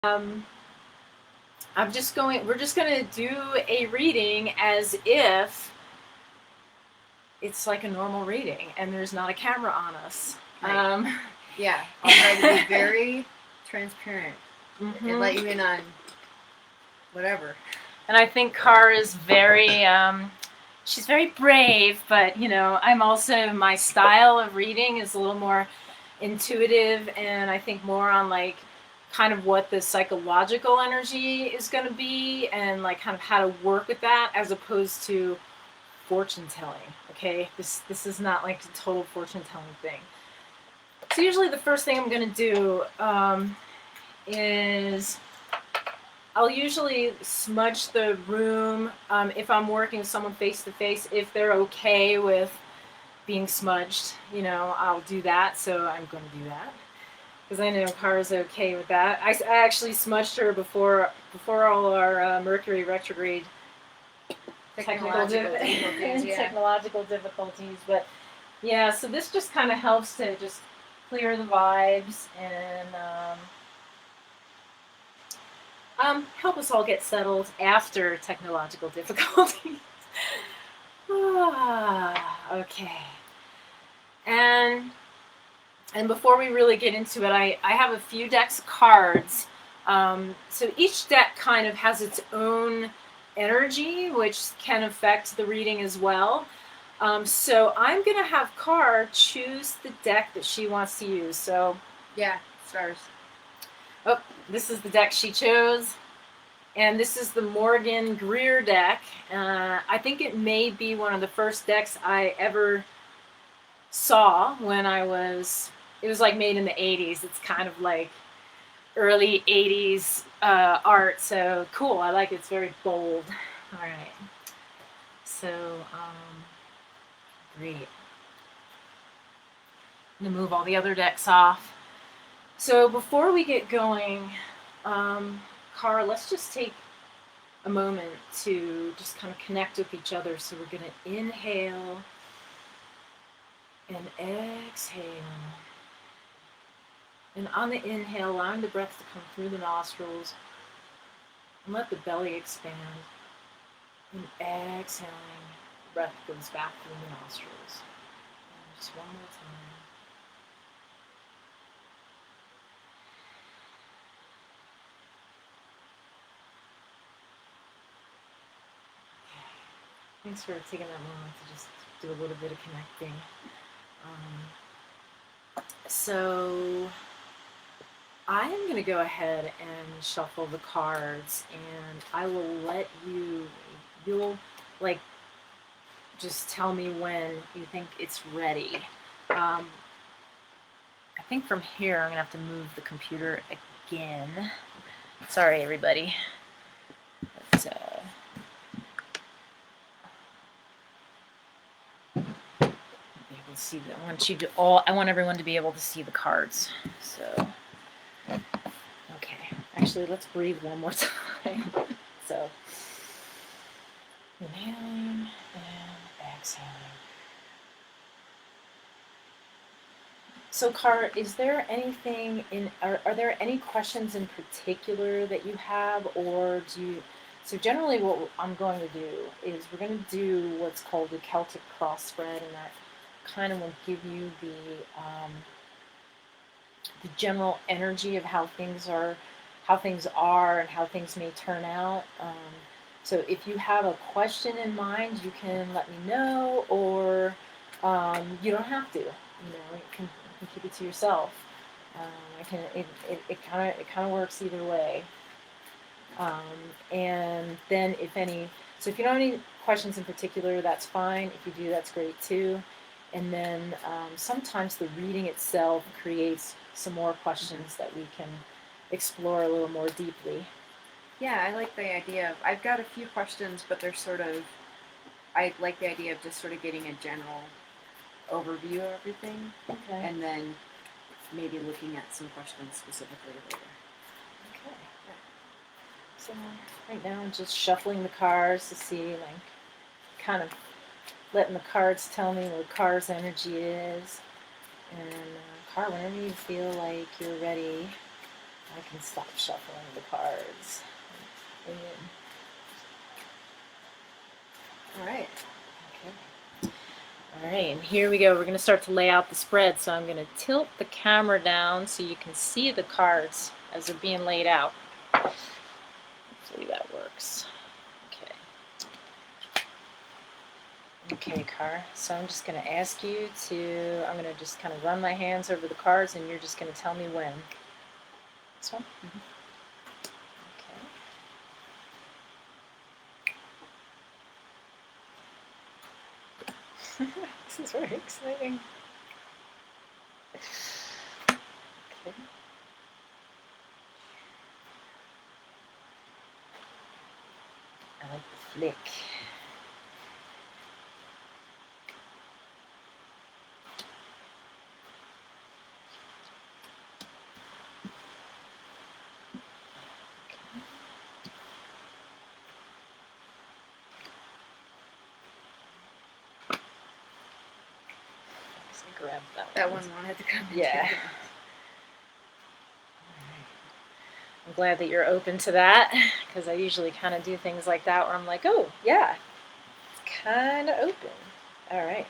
Um, we're just going to do a reading as if it's like a normal reading and there's not a camera on us. Right. Yeah, I'll try to be very transparent and let you in on whatever. And I think Car is very, she's very brave, but I'm also, my style of reading is a little more intuitive and I think more on like kind of what the psychological energy is going to be and like kind of how to work with that as opposed to fortune telling. Okay, this is not like a total fortune telling thing. So usually the first thing I'm going to do is I'll usually smudge the room if I'm working with someone face to face. If they're okay with being smudged, I'll do that. So I'm going to do that because I know Kara's okay with that. I actually smudged her before all our Mercury retrograde technological difficulties. But yeah, so this just kind of helps to just clear the vibes and help us all get settled after technological difficulties. Okay. And before we really get into it, I have a few decks of cards. So each deck kind of has its own energy, which can affect the reading as well. So I'm going to have Car choose the deck that she wants to use. So yeah, stars. Oh, this is the deck she chose. And this is the Morgan Greer deck. I think it may be one of the first decks I ever saw when it was like made in the 80s. It's kind of like early 80s art. So cool. I like it. It's very bold. All right. So, great. I'm going to move all the other decks off. So before we get going, Cara, let's just take a moment to just kind of connect with each other. So we're going to inhale and exhale. And on the inhale, allowing the breath to come through the nostrils and let the belly expand. And exhaling, the breath goes back through the nostrils. And just one more time. Thanks for taking that moment to just do a little bit of connecting. So I am going to go ahead and shuffle the cards, and I will let you'll like just tell me when you think it's ready. I think from here I'm going to have to move the computer again. Sorry, everybody. But, see that I want everyone to be able to see the cards. So okay, actually let's breathe one more time. So inhaling and exhaling. So Car, is there anything are there any questions in particular that you have, or so generally what I'm going to do is we're going to do what's called the Celtic cross spread, and that kind of will give you the general energy of how things are and how things may turn out. So if you have a question in mind, you can let me know, or you don't have to. You can keep it to yourself. It kind of works either way. And then so if you don't have any questions in particular, that's fine. If you do, that's great too. And then sometimes the reading itself creates some more questions that we can explore a little more deeply. Yeah, I like the idea of, I've got a few questions, but they're I like the idea of just sort of getting a general overview of everything. Okay. And then maybe looking at some questions specifically later. Okay. Yeah. So right now I'm just shuffling the cards to see, kind of letting the cards tell me what Car's energy is. And Car, whenever you feel like you're ready, I can stop shuffling the cards. All right. Okay. All right, and here we go. We're going to start to lay out the spread. So I'm going to tilt the camera down so you can see the cards as they're being laid out. Hopefully that works. Okay. Okay, Car. So I'm just going to ask you to, I'm going to just kind of run my hands over the cards and you're just going to tell me when. This one? Mm-hmm. Okay. This is very exciting. Okay. I like the flick. Grab That one wanted to come. Yeah. I'm glad that you're open to that, because I usually kind of do things like that where I'm like, oh, yeah, it's kind of open. All right.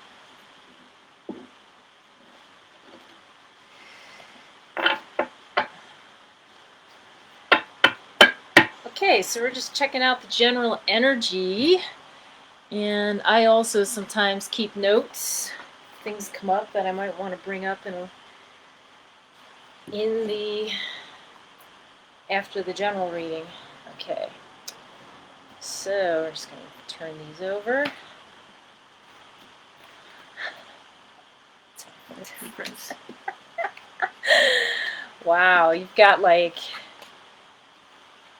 Okay, so we're just checking out the general energy, and I also sometimes keep notes. Things come up that I might want to bring up in the after the general reading. Okay, so we're just going to turn these over. Temperance. Wow, you've got like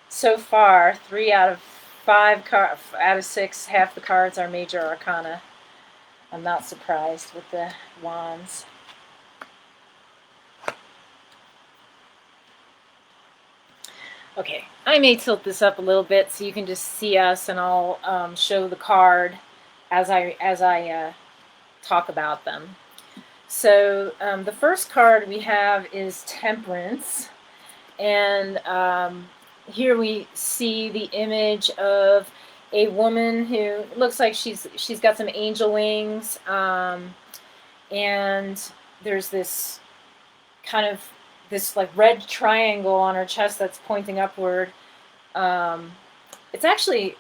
so far 3 out of 5 out of 6, half the cards are major arcana. I'm not surprised with the wands. Okay, I may tilt this up a little bit so you can just see us, and I'll show the card as I talk about them. So the first card we have is Temperance, and here we see the image of a woman who looks like she's got some angel wings, and there's this kind of this like red triangle on her chest that's pointing upward. It's actually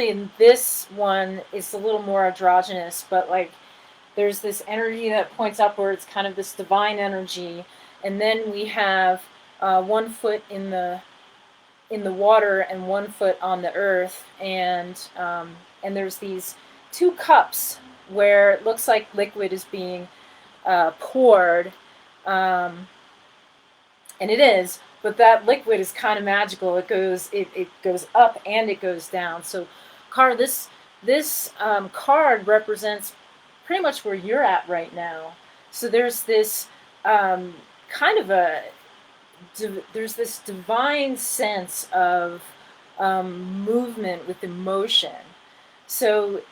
in this one it's a little more androgynous, but like there's this energy that points upwards, kind of this divine energy, and then we have 1 foot in the water and 1 foot on the earth, and there's these 2 cups where it looks like liquid is being poured. And it is, but that liquid is kind of magical. It goes up and it goes down. So, this card represents pretty much where you're at right now. So there's this kind of there's this divine sense of movement with emotion. So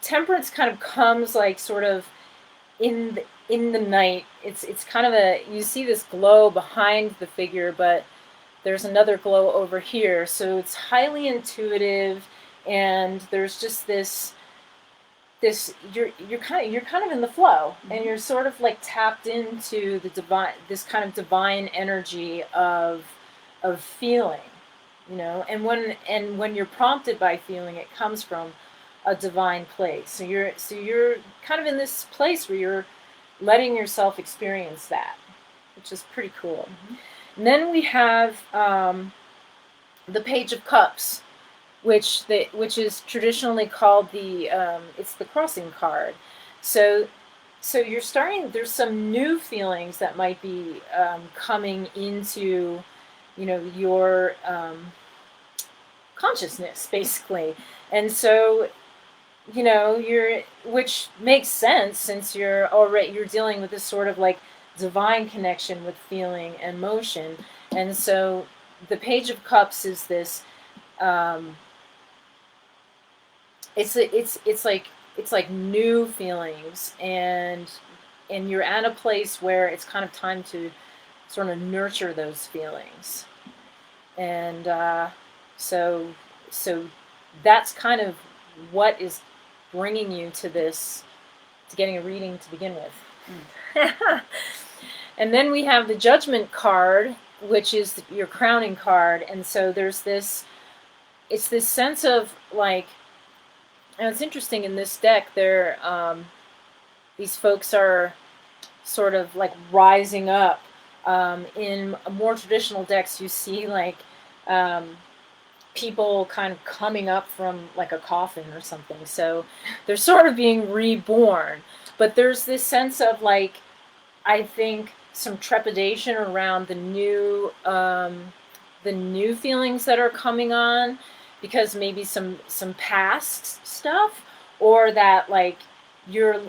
Temperance kind of comes like sort of in the night. It's kind of you see this glow behind the figure, but there's another glow over here. So it's highly intuitive, and there's just this you're kind of in the flow, and you're sort of like tapped into the divine, this kind of divine energy of feeling, and when you're prompted by feeling, it comes from a divine place. So you're kind of in this place where you're letting yourself experience that, which is pretty cool. Mm-hmm. And then we have the Page of Cups, which is traditionally called it's the crossing card. So you're starting. There's some new feelings that might be coming into, your consciousness, basically, and so. Which makes sense since you're dealing with this sort of like divine connection with feeling and motion. And so the Page of Cups is this, it's like new feelings, and you're at a place where it's kind of time to sort of nurture those feelings. And so so that's kind of what is bringing you to this, to getting a reading to begin with. And then we have the judgment card, which is your crowning card. And so there's this, it's this sense of like, and it's interesting in this deck, they're these folks are sort of like rising up. In more traditional decks, you see like people kind of coming up from like a coffin or something. So they're sort of being reborn. But there's this sense of like, I think, some trepidation around the new feelings that are coming on, because maybe some past stuff, or that like you're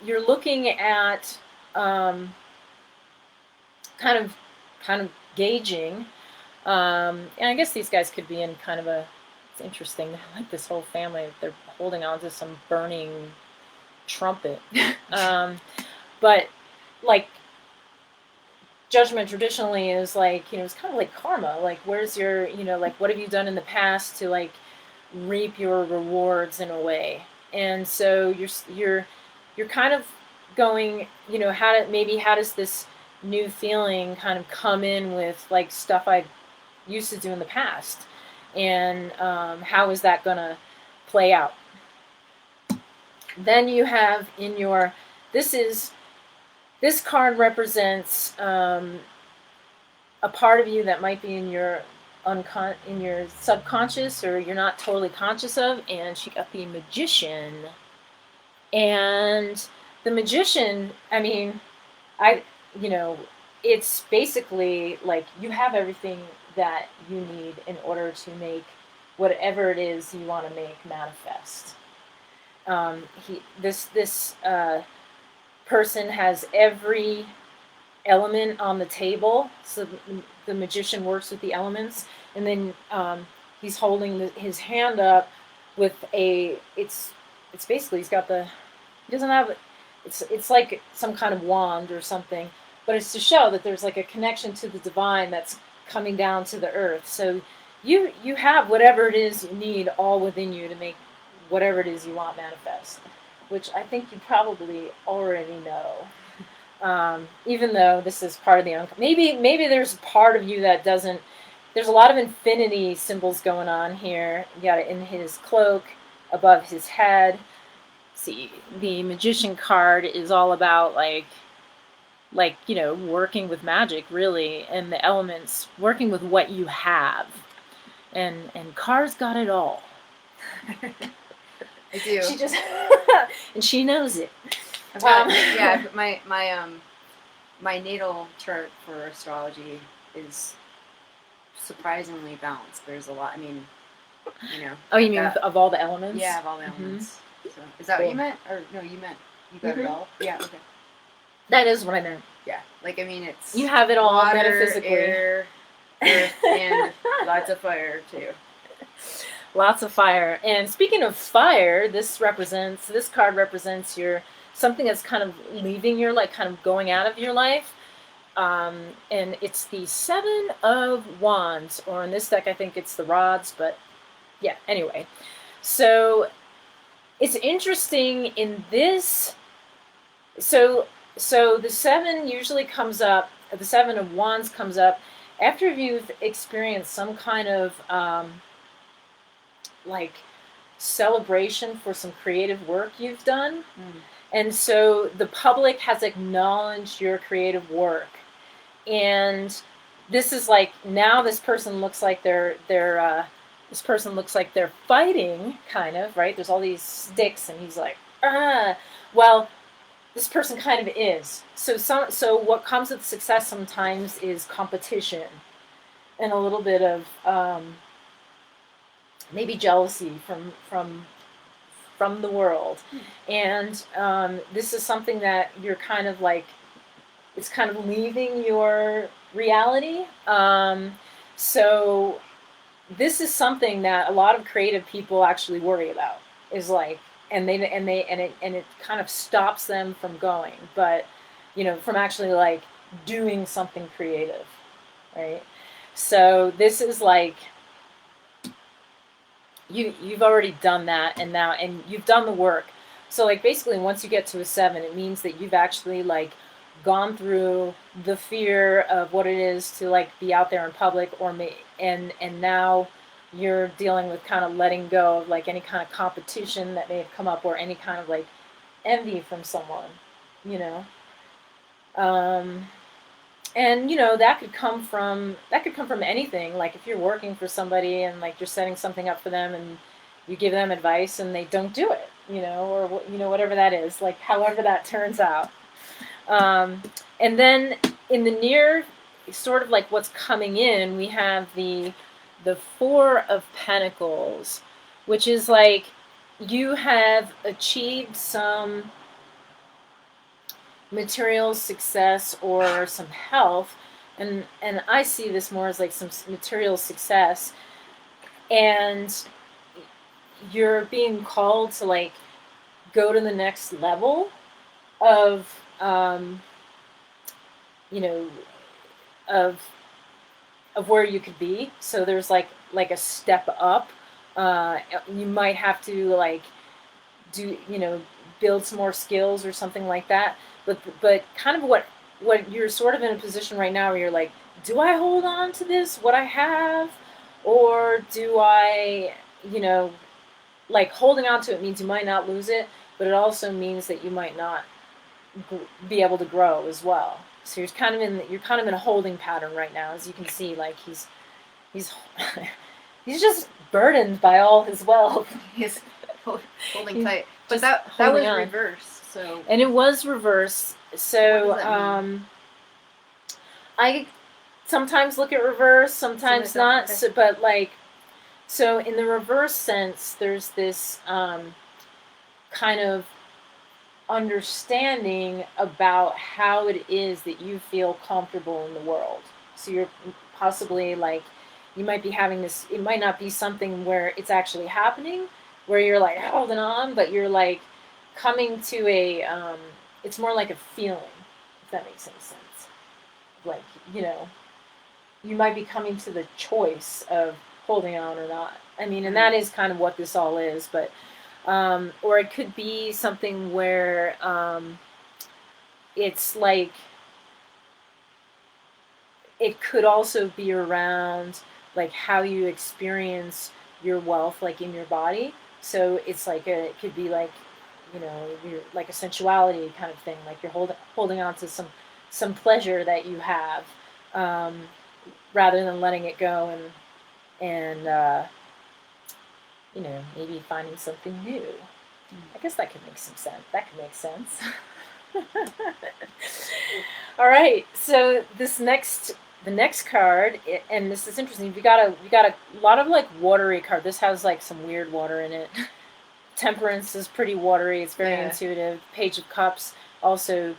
looking at kind of gauging, and I guess these guys could be in kind of a, it's interesting, like this whole family, they're holding on to some burning trumpet. But like judgment traditionally is like, it's kind of like karma, like where's your, like what have you done in the past to like reap your rewards in a way. And so you're kind of going, how does this new feeling kind of come in with like stuff I used to do in the past, and how is that gonna play out. Then you have in your, this card represents a part of you that might be in your in your subconscious, or you're not totally conscious of, and she got the Magician. And the Magician, I mean, it's basically like you have everything that you need in order to make whatever it is you want to make manifest. This person has every element on the table. So the Magician works with the elements, and then he's holding his hand up with a. It's basically, he's got he doesn't have. It's like some kind of wand or something, but it's to show that there's like a connection to the divine that's coming down to the earth. So you have whatever it is you need all within you to make whatever it is you want manifest, which I think you probably already know. Even though this is part of the maybe there's a part of you that doesn't. There's a lot of infinity symbols going on here. You got it in his cloak, above his head. See, the Magician card is all about like working with magic, really, and the elements, working with what you have. And Car's got it all. I do. She just and she knows it. Yeah, my natal chart for astrology is surprisingly balanced. There's a lot. I mean, Oh, you mean of all the elements? Yeah, of all the elements. So, is that what you meant? Or no, you meant you got it all? Yeah, okay. That is what I meant. Yeah, like I mean, it's you have it all water, metaphysically. Air, earth, and lots of fire too. Lots of fire. And speaking of fire, this card represents something that's kind of leaving your life, kind of going out of your life. And it's the 7 of Wands, or in this deck I think it's the rods, but yeah, anyway. So it's interesting in this. So the 7 usually comes up, the 7 of Wands comes up after you've experienced some kind of like celebration for some creative work you've done. And so the public has acknowledged your creative work. And this is like, now this person looks like they're fighting, kind of, right? There's all these sticks, and he's like, well, this person kind of is. So what comes with success sometimes is competition, and a little bit of maybe jealousy from the world. And this is something that you're kind of like, it's kind of leaving your reality. So this is something that a lot of creative people actually worry about, is like, and it kind of stops them from going, but from actually like doing something creative, right? So this is like you've already done that, and you've done the work. So like basically once you get to a 7, it means that you've actually like gone through the fear of what it is to like be out there in public, and now you're dealing with kind of letting go of like any kind of competition that may have come up, or any kind of like envy from someone, you know. um, and that could come from anything. Like if you're working for somebody and like you're setting something up for them, and you give them advice and they don't do it, or whatever that is, like however that turns out. um, and then in the near, sort of like what's coming in, we have the 4 of Pentacles, which is like you have achieved some material success or some health, and I see this more as like some material success, and you're being called to like go to the next level of you know of where you could be. So there's like a step up. You might have to like do build some more skills or something like that. But kind of what you're sort of in a position right now where you're like, do I hold on to this what I have, or do I like holding on to it means you might not lose it, but it also means that you might not be able to grow as well. So you're kind of in a holding pattern right now, as you can see. Like he's he's just burdened by all his wealth. He's holding tight. Just But that was on. reversed. So And it was reversed. So what does that mean? I sometimes look at reverse, sometimes not. Okay. So in the reverse sense, there's this kind of understanding about how it is that you feel comfortable in the world. So you're possibly like, you might be having this, it might not be something where it's actually happening, where you're like holding on, but you're like coming to it's more like a feeling, if that makes any sense. Like, you might be coming to the choice of holding on or not. I mean, and that is kind of what this all is, but or it could be something where it's like, it could also be around like how you experience your wealth, like in your body. So it's like it could be like, you're like a sensuality kind of thing, like you're holding on to some pleasure that you have, rather than letting it go, and maybe finding something new. I guess that could make some sense. That could make sense. All right. So the next card, and this is interesting. We got a lot of like watery card. This has like some weird water in it. Temperance is pretty watery. It's very intuitive. Page of Cups also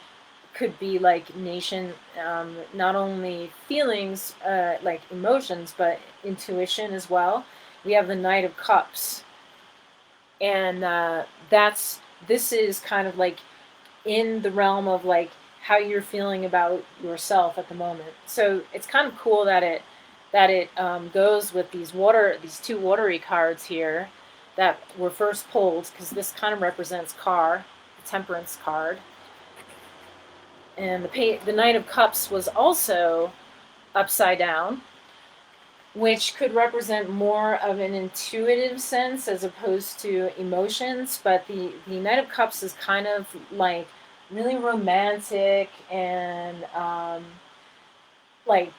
could be like nation, not only feelings, like emotions, but intuition as well. We have the Knight of Cups, and this is kind of like in the realm of like how you're feeling about yourself at the moment. So it's kind of cool that it goes with these 2 watery cards here that were first pulled, because this kind of represents the Temperance card. And the Knight of Cups was also upside down, which could represent more of an intuitive sense as opposed to emotions. But the Knight of Cups is kind of like really romantic, and like,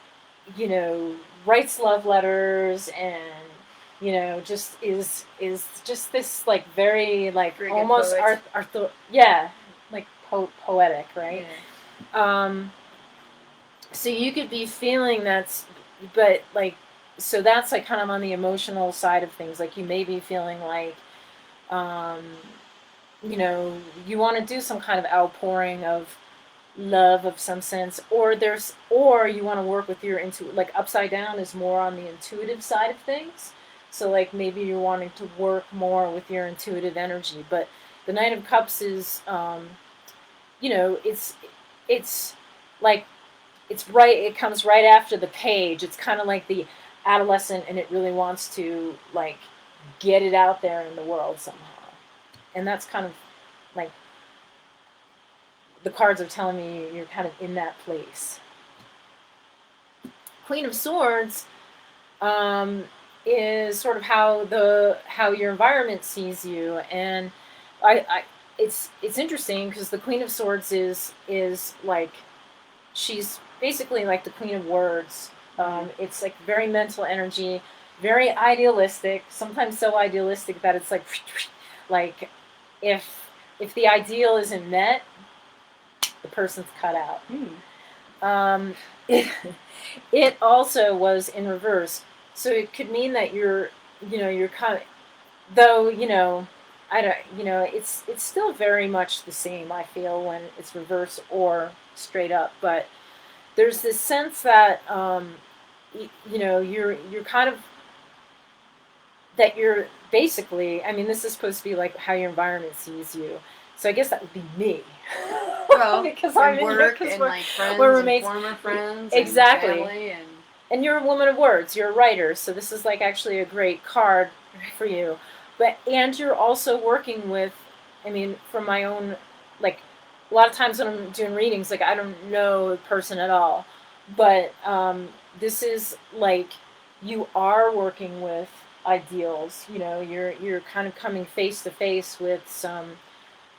writes love letters, and just is just this like very like Very almost like poetic, right? Yeah. So you could be feeling but like, so that's like kind of on the emotional side of things. Like you may be feeling like, you want to do some kind of outpouring of love of some sense, or you want to work with your like upside down is more on the intuitive side of things. So like maybe you're wanting to work more with your intuitive energy. But the Knight of Cups is, it's like it comes right after the page. It's kind of like the adolescent, and it really wants to like get it out there in the world somehow. And that's kind of like the cards are telling me you're kind of in that place. Queen of Swords is sort of how your environment sees you, and it's interesting because the Queen of Swords is like she's basically like the Queen of Words. It's like very mental energy, very idealistic. Sometimes so idealistic that it's like if the ideal isn't met, the person's cut out. It also was in reverse, so it could mean that you're kind of, though I don't it's still very much the same. I feel when it's reverse or straight up, but there's this sense that you're kind of that you're basically. I mean, this is supposed to be like how your environment sees you. So I guess that would be me. Well, because I'm in work here, and like friends we're and roommates. former friends Exactly. and family and you're a woman of words. You're a writer, so this is like actually a great card for you. And you're also working with. I mean, from my own, like, a lot of times when I'm doing readings, like I don't know the person at all, but this is like you are working with ideals. You're kind of coming face to face with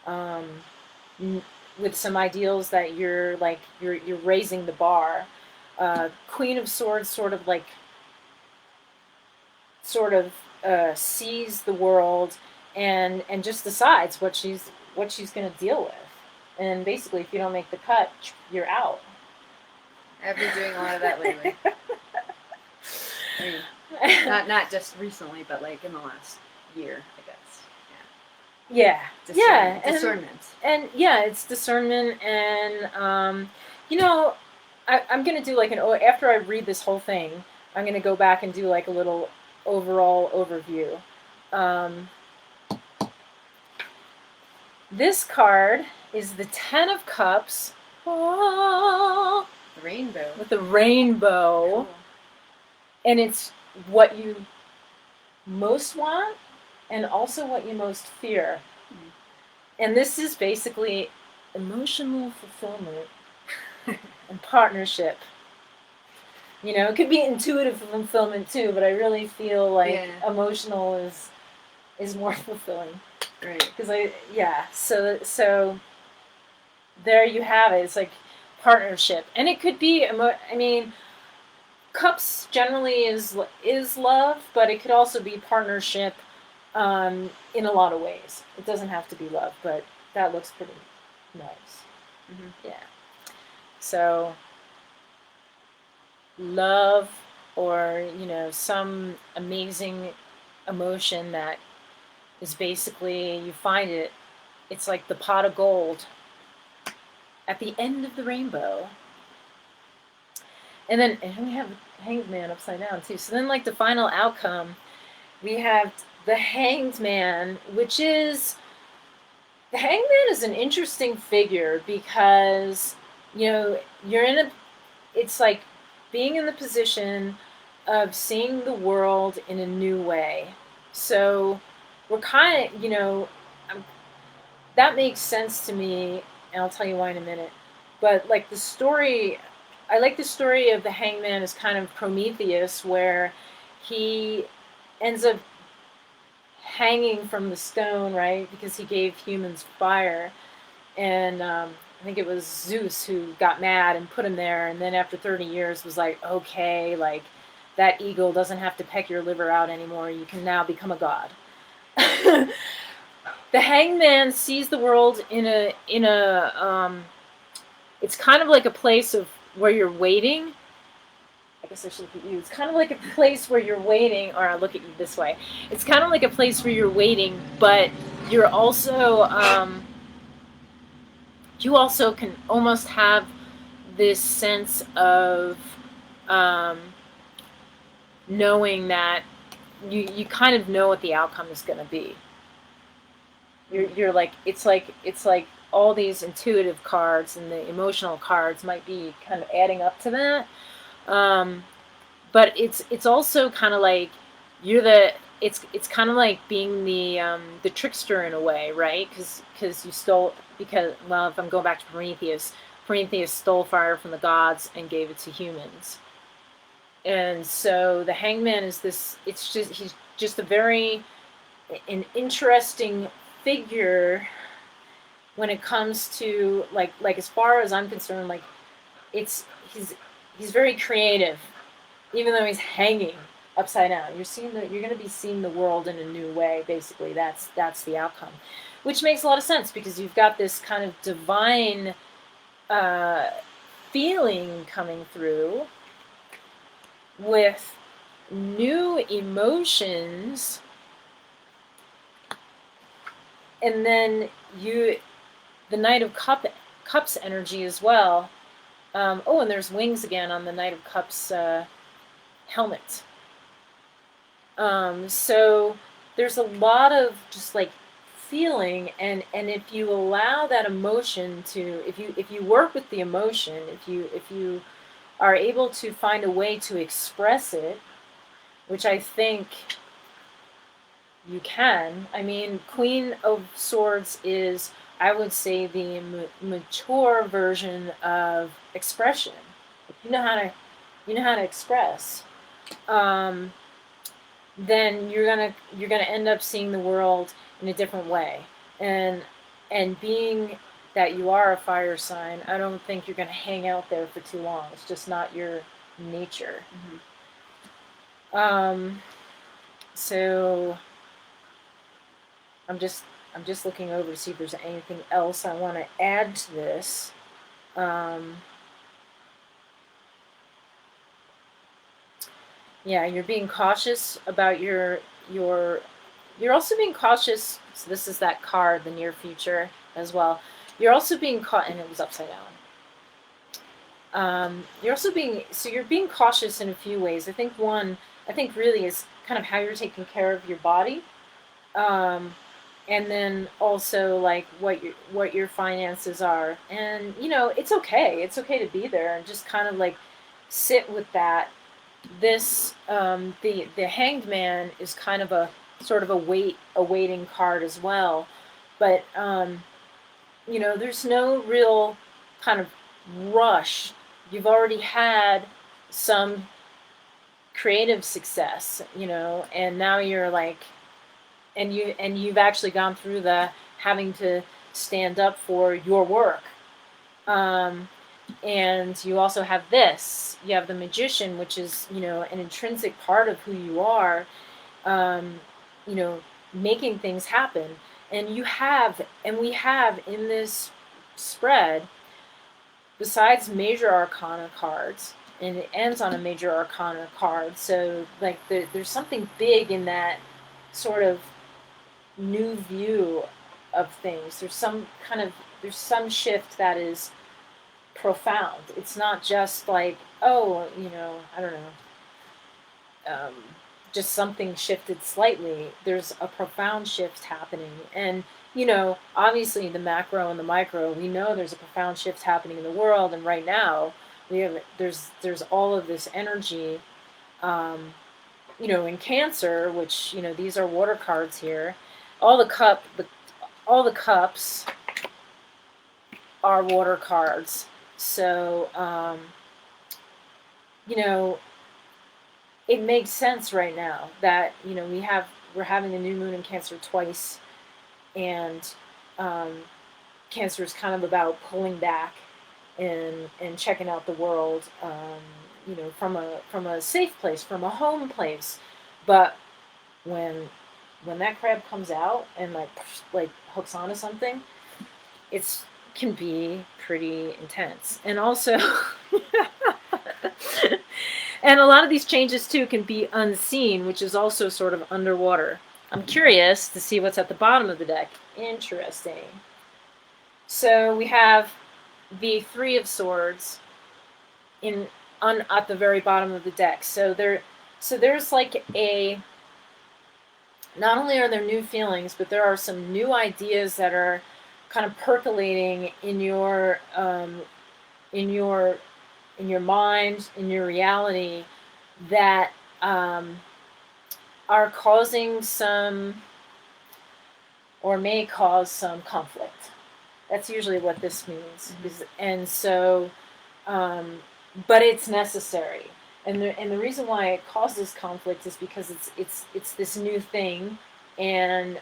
um, with some ideals that you're raising the bar. Queen of Swords sort of sees the world and just decides what she's going to deal with. And basically, if you don't make the cut, you're out. I've been doing a lot of that lately. I mean, not just recently, but like in the last year, I guess. Yeah. Discernment. And yeah, it's discernment, and I'm gonna do like after I read this whole thing, I'm gonna go back and do like a little overall overview. This card is the Ten of Cups. Oh, the rainbow. With the rainbow. Cool. And it's what you most want and also what you most fear. And this is basically emotional fulfillment and partnership. It could be intuitive fulfillment too, but I really feel like emotional is more fulfilling. Right. Because so there you have it. It's like partnership, and it could be. I mean, cups generally is love, but it could also be partnership in a lot of ways. It doesn't have to be love, but that looks pretty nice. Mm-hmm. Yeah. So love, or some amazing emotion that is basically, you find it. It's like the pot of gold at the end of the rainbow. And then we have Hanged Man upside down too. So then, like, the final outcome, we have the Hanged Man, which is the Hanged Man is an interesting figure because you're it's like being in the position of seeing the world in a new way. So we're kind of that makes sense to me, and I'll tell you why in a minute. But like I like the story of the Hangman as kind of Prometheus, where he ends up hanging from the stone, right? Because he gave humans fire. And I think it was Zeus who got mad and put him there. And then after 30 years was like, okay, like that eagle doesn't have to peck your liver out anymore. You can now become a god. The Hangman sees the world in a it's kind of like a place of where you're waiting. I guess I should look at you. It's kind of like a place where you're waiting, or I'll look at you this way. It's kind of like a place where you're waiting, but you're also you also can almost have this sense of knowing that you kind of know what the outcome is going to be. You're like it's like all these intuitive cards and the emotional cards might be kind of adding up to that. Um, but it's also kind of like you're the it's kind of like being the trickster in a way, right? Because you stole because well, if I'm going back to Prometheus, Prometheus stole fire from the gods and gave it to humans, and so the Hangman is this. It's just he's just a very an interesting figure when it comes to like as far as I'm concerned, like it's he's very creative, even though he's hanging upside down. You're going to be seeing the world in a new way. Basically, that's the outcome, which makes a lot of sense because you've got this kind of divine uh, feeling coming through with new emotions, and then the Knight of Cups energy as well. Oh, and there's wings again on the Knight of Cups helmet. So there's a lot of just like feeling, and if you allow that emotion to, if you work with the emotion, if you are able to find a way to express it, which I think you can. I mean, Queen of Swords is, I would say, the mature version of expression. You know how to, you know how to express. Um, then you're gonna end up seeing the world in a different way. And being that you are a fire sign, I don't think you're gonna hang out there for too long. It's just not your nature. So I'm just looking over to see if there's anything else I want to add to this. Yeah, you're being cautious about your. You're also being cautious. So this is that card, the near future as well. You're also being caught, and it was upside down. You're also you're being cautious in a few ways. I think really is kind of how you're taking care of your body. And then also like what your finances are, and it's okay. It's okay to be there and just kind of like sit with that. This the Hanged Man is kind of a sort of a waiting card as well, but there's no real kind of rush. You've already had some creative success, and now you're like, and you've actually gone through the having to stand up for your work. And you also have this. You have the Magician, which is an intrinsic part of who you are. You know, making things happen, and we have in this spread, besides major arcana cards, and it ends on a major arcana card. So like there's something big in that sort of new view of things. There's some shift that is profound. It's not just like, oh, I don't know, just something shifted slightly. There's a profound shift happening, and obviously the macro and the micro. We know there's a profound shift happening in the world, and right now there's all of this energy. In Cancer, which these are water cards here. All the cups are water cards. So it makes sense right now that we're having a new moon in Cancer twice, and Cancer is kind of about pulling back and checking out the world, from a safe place, from a home place. But when that crab comes out and like hooks onto something, it's can be pretty intense. And also and a lot of these changes too can be unseen, which is also sort of underwater. I'm curious to see what's at the bottom of the deck. Interesting. So we have the Three of Swords at the very bottom of the deck. So there's like not only are there new feelings, but there are some new ideas that are kind of percolating in in your in your mind, in your reality, that are causing some or may cause some conflict. That's usually what this means. And so, but it's necessary. And the reason why it causes conflict is because it's this new thing, and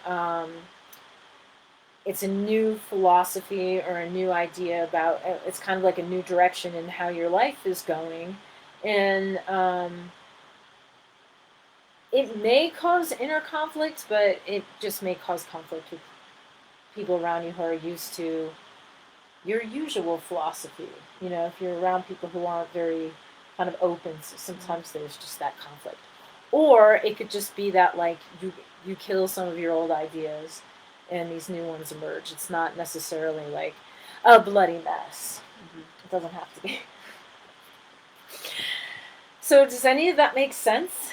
it's a new philosophy or a new idea about. It's kind of like a new direction in how your life is going, and it may cause inner conflict, but it just may cause conflict with people around you who are used to your usual philosophy. You know, if you're around people who aren't very kind of open, so sometimes there's just that conflict. Or it could just be that like you kill some of your old ideas and these new ones emerge. It's not necessarily like a bloody mess. It doesn't have to be. So does any of that make sense?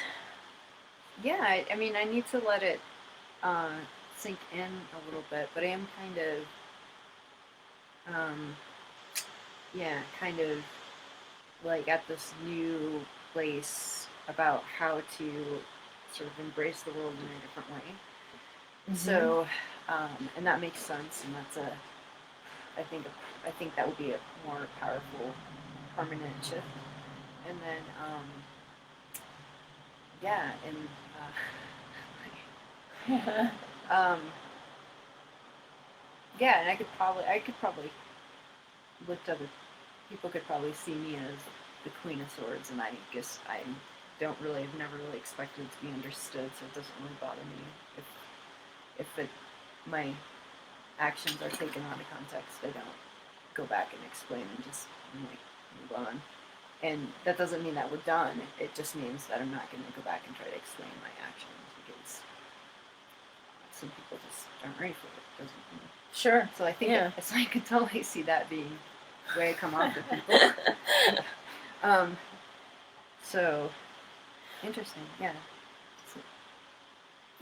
Yeah, I mean, I need to let it sink in a little bit, but I am kind of like at this new place about how to sort of embrace the world in a different way. Mm-hmm. So, and that makes sense, and that's I think that would be a more powerful, permanent shift. And then, yeah, and yeah, and I could probably lift other people could probably see me as the Queen of Swords, and I guess I've never really expected it to be understood, so it doesn't really bother me if my actions are taken out of context. I don't go back and explain and just like move on. And that doesn't mean that we're done. It just means that I'm not going to go back and try to explain my actions because some people just aren't ready for it. Doesn't mean. Sure. So I think so I could totally see that being the way I come off with people. So interesting. Yeah. So,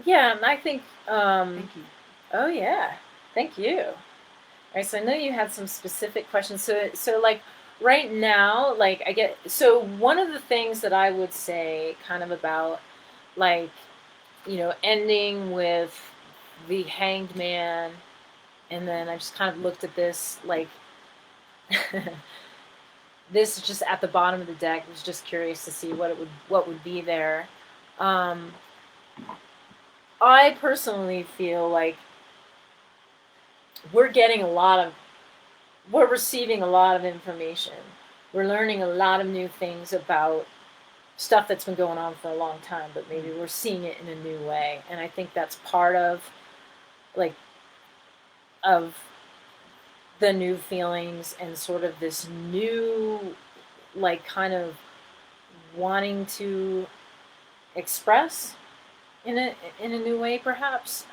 yeah, and I think. Thank you. Oh yeah, thank you. All right, so I know you had some specific questions. So like right now, like so one of the things that I would say, kind of about, like, ending with the Hanged Man, and then I just kind of looked at this like. This is just at the bottom of the deck. I was just curious to see what would be there. I personally feel like we're receiving a lot of information. We're learning a lot of new things about stuff that's been going on for a long time, but maybe we're seeing it in a new way. And I think that's part of the new feelings and sort of this new, like, kind of wanting to express in a new way, perhaps.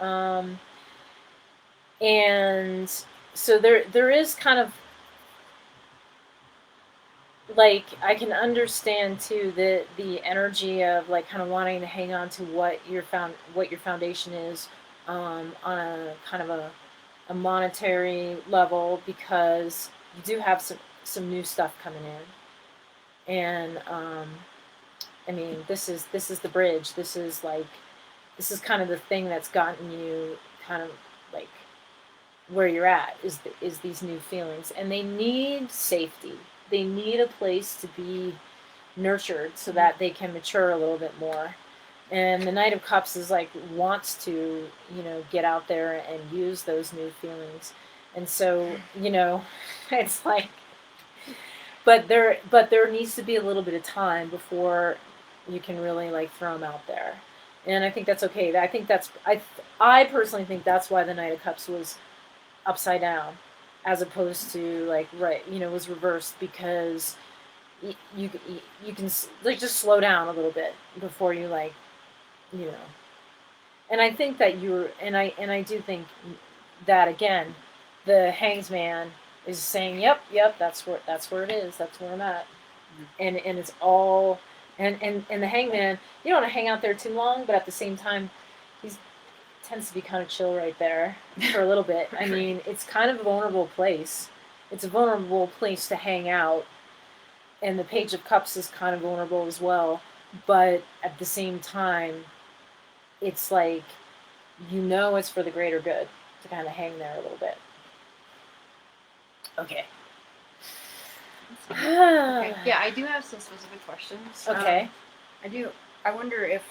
And so there is kind of, like, I can understand too the energy of like kind of wanting to hang on to what your foundation is, on a kind of a monetary level, because you do have some new stuff coming in, and I mean, this is the bridge. This is kind of the thing that's gotten you kind of like where you're at, is these new feelings, and they need safety. They need a place to be nurtured so that they can mature a little bit more. And the Knight of Cups is like, wants to, get out there and use those new feelings. And so, it's like, but there needs to be a little bit of time before you can really like throw them out there. And I think that's okay. I think I personally think that's why the Knight of Cups was upside down, as opposed to like was reversed, because you can like just slow down a little bit before you and I think that I do think that, again, the Hanged Man is saying, yep, that's where it is, that's where I'm at. And it's all, and the Hanged Man, you don't want to hang out there too long, but at the same time, tends to be kind of chill right there for a little bit. I mean, it's kind of a vulnerable place. It's a vulnerable place to hang out, and the Page of Cups is kind of vulnerable as well. But at the same time, it's like it's for the greater good to kind of hang there a little bit. Okay. Okay. Yeah, I do have some specific questions. Okay. I wonder if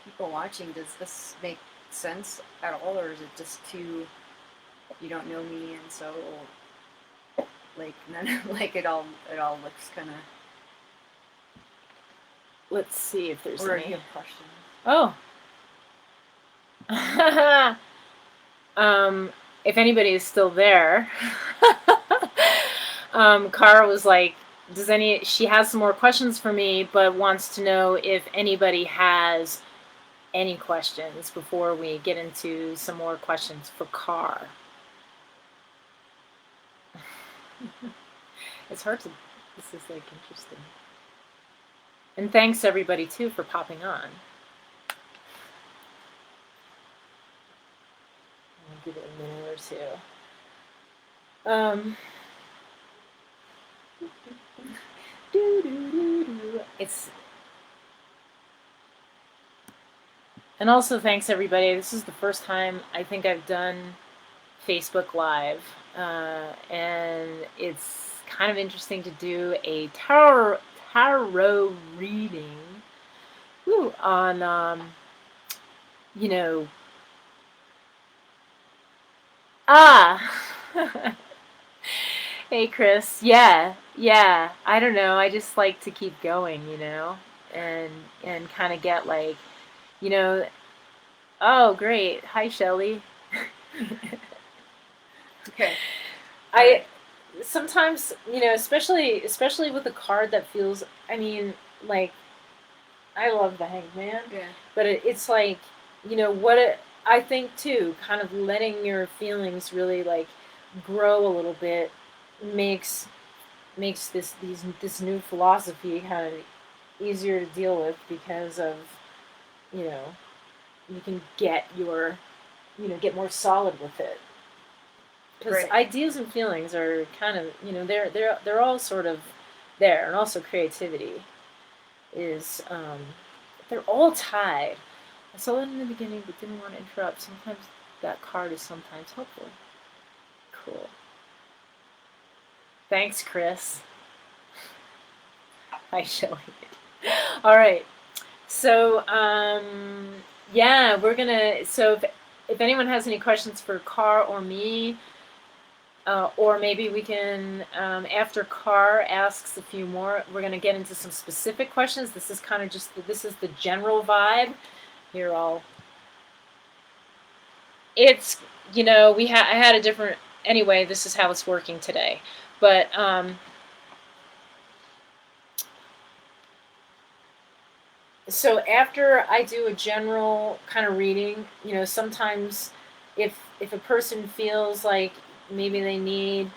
people watching, does this make sense at all, or is it just too? You don't know me, and so like none. Like it all looks kind of. Let's see if there's Or any. if you have questions. Oh. If anybody is still there, Cara was like, she has some more questions for me, but wants to know if anybody has any questions before we get into some more questions for Car. It's hard to, this is like interesting. And thanks everybody too for popping on. I'll give it a minute or two. It's, and also thanks everybody. This is the first time I think I've done Facebook Live, and it's kind of interesting to do a tarot reading on, Hey Chris, yeah, I don't know, I just like to keep going, and kind of get like, oh great, hi Shelly. Okay. I sometimes, especially with a card that feels, I mean, like, I love the Hangman, Yeah. but it's like, what I think too, kind of letting your feelings really like grow a little bit makes this new philosophy kind of easier to deal with, because of, you can get get more solid with it. Because ideas and feelings are kind of, they're all sort of there, and also creativity is, they're all tied. I saw it in the beginning, but didn't want to interrupt. Sometimes that card is sometimes helpful. Cool. Thanks, Chris. Hi, Shelly. All right. So, yeah, we're gonna. So, if anyone has any questions for Car or me, or maybe we can, after Car asks a few more, we're going to get into some specific questions. This is kind of just, this is the general vibe. Here, it's, I had a different, anyway, this is how it's working today. But, so after I do a general kind of reading, sometimes if a person feels like maybe they need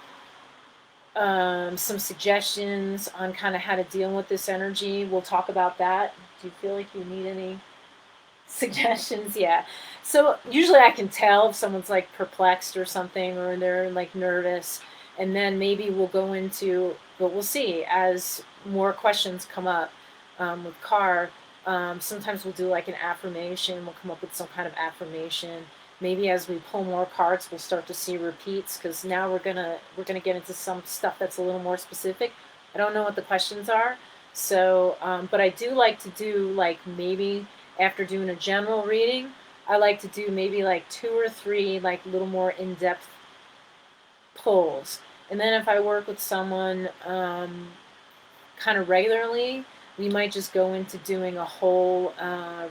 some suggestions on kind of how to deal with this energy, we'll talk about that. Do you feel like you need any suggestions? Yeah. So usually I can tell if someone's like perplexed or something, or they're like nervous, and then maybe we'll go into, but we'll see as more questions come up with Car. Sometimes we'll do like an affirmation. We'll come up with some kind of affirmation. Maybe as we pull more cards, we'll start to see repeats, because now we're gonna get into some stuff that's a little more specific. I don't know what the questions are, so but I do like to do, like, maybe after doing a general reading, I like to do maybe like 2 or 3 like little more in-depth pulls, and then if I work with someone kind of regularly, we might just go into doing a whole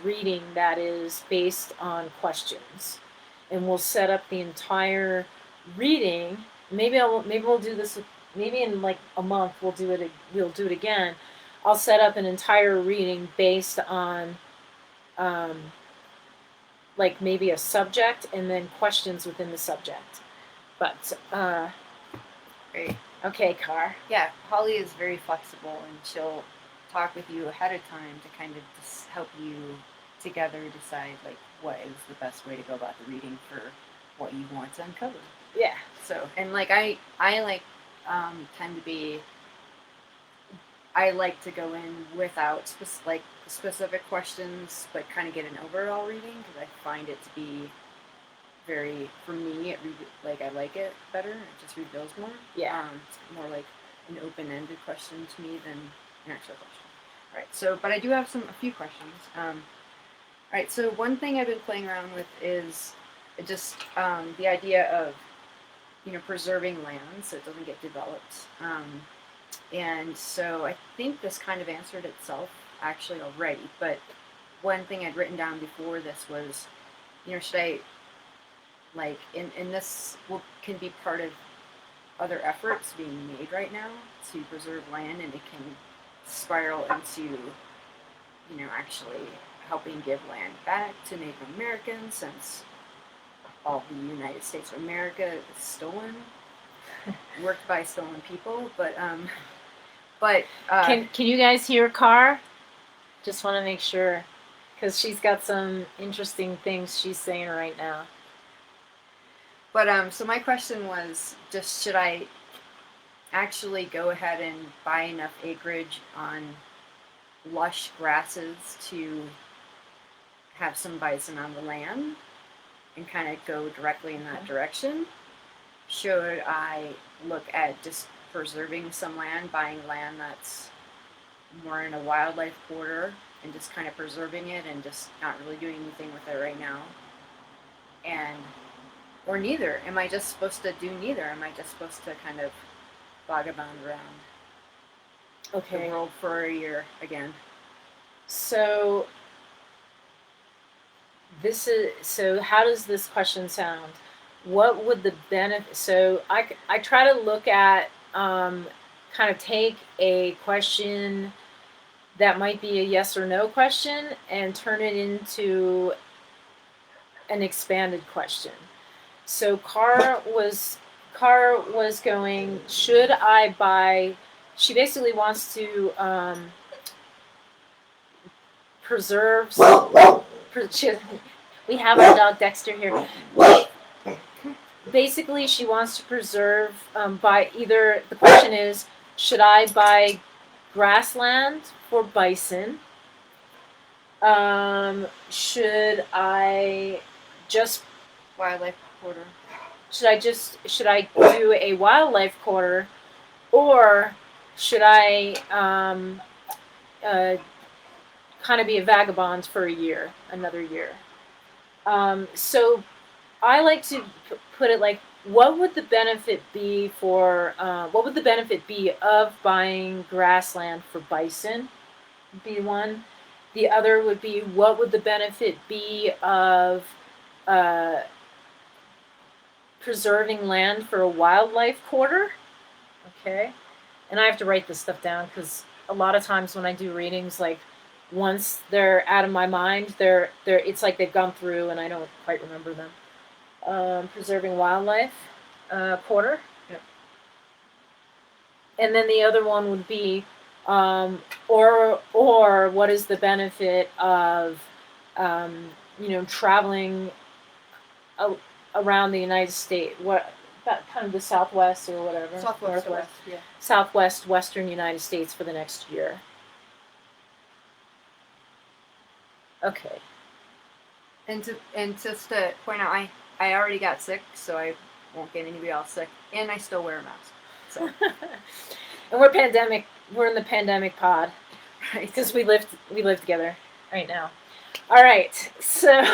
reading that is based on questions, and we'll set up the entire reading. Maybe we'll do this. Maybe in like a month we'll do it. We'll do it again. I'll set up an entire reading based on, like maybe a subject and then questions within the subject. But Great. Okay, Car. Yeah, Holly is very flexible, and she'll talk with you ahead of time to kind of just help you together decide like what is the best way to go about the reading for what you want to uncover. Yeah. So, and like I like tend to be, I like to go in without like specific questions, but kind of get an overall reading because I find it to be very, for me, like I like it better. It just reveals more. Yeah. It's more like an open-ended question to me than an actual question. All right. So, but I do have a few questions. All right. So one thing I've been playing around with is just the idea of preserving land so it doesn't get developed. And so I think this kind of answered itself actually already. But one thing I'd written down before this was, should I, like, in this can be part of other efforts being made right now to preserve land, and it can spiral into, actually helping give land back to Native Americans since all the United States of America is stolen, worked by stolen people. But Can you guys hear Car? Just want to make sure, because she's got some interesting things she's saying right now. But so my question was just, should I actually go ahead and buy enough acreage on lush grasses to have some bison on the land and kind of go directly in that direction? Should I look at just preserving some land, buying land that's more in a wildlife corridor and just kind of preserving it and just not really doing anything with it right now? Or neither? Am I just supposed to do neither? Am I just supposed to kind of vagabond around the world for a year again? So how does this question sound? What would the benefit? So I try to look at kind of take a question that might be a yes or no question and turn it into an expanded question. So Car was going, should I buy? She basically wants to preserve. We have our dog Dexter here. Basically, she wants to preserve by either, the question is, should I buy grassland for bison? Should I just wildlife quarter? Should I do a wildlife quarter, or should I kind of be a vagabond for another year? So I like to put it like, what would the benefit be of buying grassland for bison? Be one. The other would be, what would the benefit be of preserving land for a wildlife quarter? Okay. And I have to write this stuff down because a lot of times when I do readings, like, once they're out of my mind, it's like they've gone through and I don't quite remember them. Preserving wildlife quarter. Yep. And then the other one would be, or what is the benefit of, traveling around the United States? What about kind of the Southwest or whatever? Northwest, yeah. Southwest, Western United States for the next year. Okay. And just to point out, I already got sick, so I won't get anybody else sick, and I still wear a mask. So. And we're in the pandemic pod, right? Because we live together right now. All right, so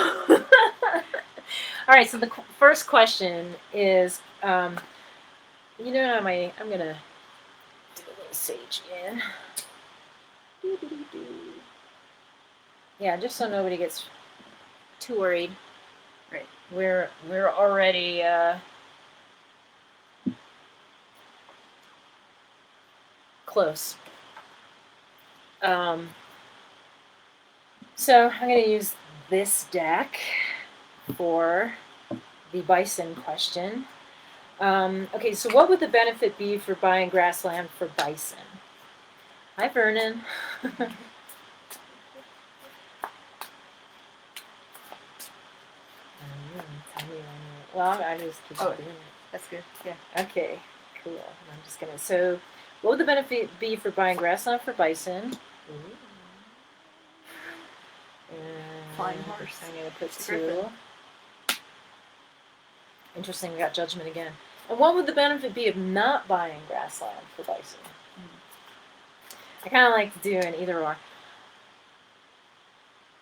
so the first question is, I'm gonna do a little sage again. Yeah, just so nobody gets too worried. Right. We're already close. So I'm going to use this deck for the bison question. Okay, so what would the benefit be for buying grassland for bison? Hi, Vernon. Well, I just keep Oh. doing it. That's good. Yeah. Okay, cool. I'm just gonna. So, what would the benefit be for buying grassland for bison? Flying horse. I'm gonna put It's a 2. griffin. Interesting. We got judgment again. And what would the benefit be of not buying grassland for bison? I kind of like to do an either or.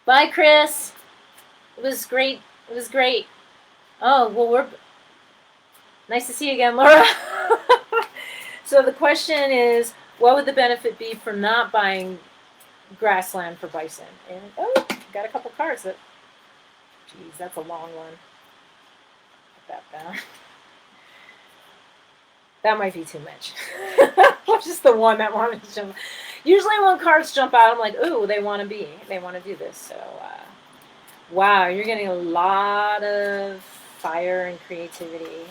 Bye, Chris. It was great. It was great. Oh, well, we're nice to see you again, Laura. So the question is, what would the benefit be for not buying grassland for bison? And oh, got a couple cards. Geez, that's a long one. Put that down. That might be too much. Just the one that wanted to jump. Usually when cards jump out, I'm like, ooh, they want to do this. So, wow, you're getting a lot of fire and creativity.